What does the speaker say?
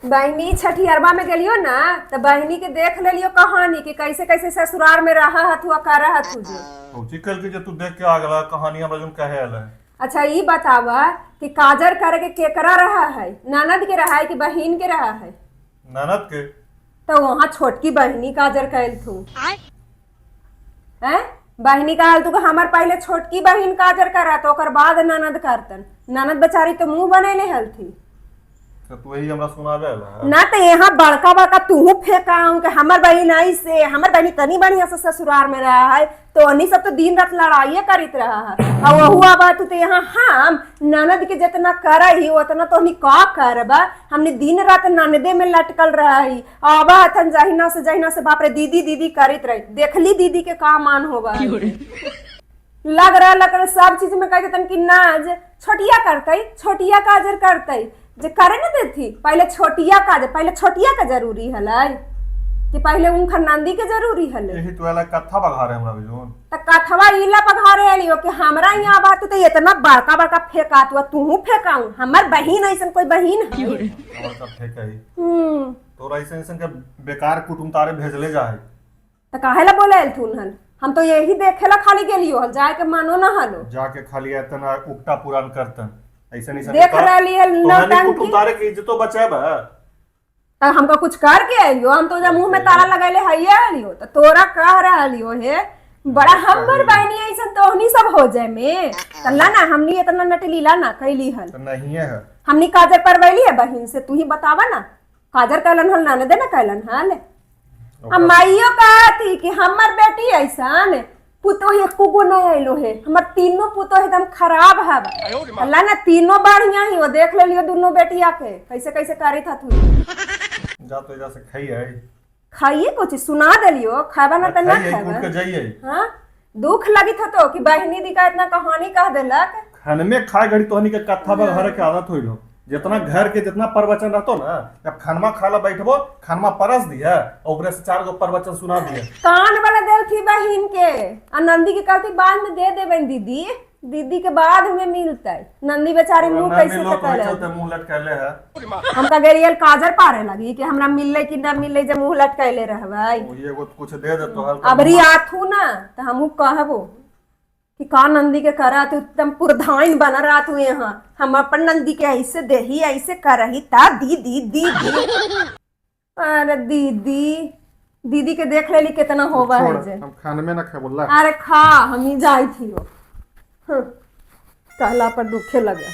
बहनी छठियरबा में गेलियो ना तो बहनी के देख लियो कहानी कि कैसे कैसे ससुराल में रहा हथुआ कर हथु जो कौची कल के जे तू देख के आ गला कहानी हमरा जोन कहे आला है। अच्छा ये बतावा कि काजर करे के केकरा रहा है, ननद के रहा है कि बहन के रहा है? ननद के। तो वहाँ छोटकी बहनी काजर कैल थू हैं? बहनी कहल तू हमार पहले छोटकी बहन काजर करा तो ओकर बाद ननद करतन। ननद बेचारी तो मुंह बनैले हल थी तो तू यही हमरा सुनावे आला ना। तो यहाँ बड़का बड़का तू फेंकाऊं कि हमर बहन ऐसे, हमर बहनी तनी बढ़िया से ससुराल में रहा है तो अन्हीं सब तो दिन रात लड़ाइए करित रहा है। और वहुआ बात तो यहाँ हम ननद के जितना कर ही उतना तो हमें का करबा। हमने दिन रात ननदे में लटकल रहा ही आबा हथन जहिना से बाप रे दीदी दीदी करित रही। देखली दीदी के का मान होगा लग रहा सब चीज में कह कि नाज छोटिया करते, छोटिया काजर करते जे करे न देती। पहले छोटिया का जरूरी हलै कि पहले उनका नंदी के जरूरी हलै। यही तो आला कथा बघारे हमरा जोन त कथवा इला पघारे आलियो कि हमरा यहाँ बात तो इतना बड़का बड़का फेंकात हुआ तू फेंकाऊं। हमर बहिन ऐसन कोई बहिन है हमर का फेंकाई तोरा ऐसे ऐसे के बेकार कुटुम तारे भेजले जाए त काहेला बोले थुन हम तो यही देखेला खाली गेलियो हल जाए के मानो न हलो जाके खाली इतना उक्टा पुराण करतन ऐसे नहीं देख रही है कुटुम तारे की इज्जतो बचाबा। हमको कुछ करके आइयो हम तो मुंह में ताला लगाले हइए आलियो तो तोरा कह रहलियो हे बड़ा हमर बहनी ऐसा तो हमनी सब हो जाए में तल्ला ना। हमनी इतना नटलीला ना कैली हल नहीं है हमनी काजर परवैली है बहन से। तू ही बतावा ना काजर कैलन हल ना दे ना कैलन हल। हम माइयो कहती कि हमर बेटी ऐसा पुतो ही कुगो नहीं आइलो है। हमर तीनों पुतो एकदम खराब है अल्लाह ना तीनों बढ़िया ही वो देख ले लियो दोनों बेटिया के कैसे कैसे करी था तू जा तो जा से खाइए कुछ सुना देलियो खाबा ना त ना खाबा जाइए। हां दुख लगी था तो कि बहनी दी का इतना कहानी कह देलक खाने में खाए घड़ी तोहनी के कथा बघारे के आदत होइलो। जितना घर के जितना प्रवचन रहतो ना जब खानमा खाला बैठबो खानमा परस दिया और से 4 गो प्रवचन सुना दिया। कान वाला देल थी बहन के नंदी के कहती बाद में दे देबे दीदी, दीदी के बाद में मिलते। नंदी बेचारी मुंह कैसे मुंह लटकैले है हमका गेरियल काजर पारे लगी कि हमरा मिलले कि ना मिलले जे मुंह लटकैले रहबै। ये एगो कुछ दे दे तो अबरी आथू ना त हमहु कहबो कि का नंदी के करा तू एकदम पुरधाइन बना रहा तू यहाँ। हम अपन नंदी के ऐसे देही ऐसे करही ता दीदी दीदी अरे दीदी दीदी के देख लेली कितना होवा है जे हम खाने में ना खेबोला। अरे खा हम ही जाई थी कहला पर दुखे लगे।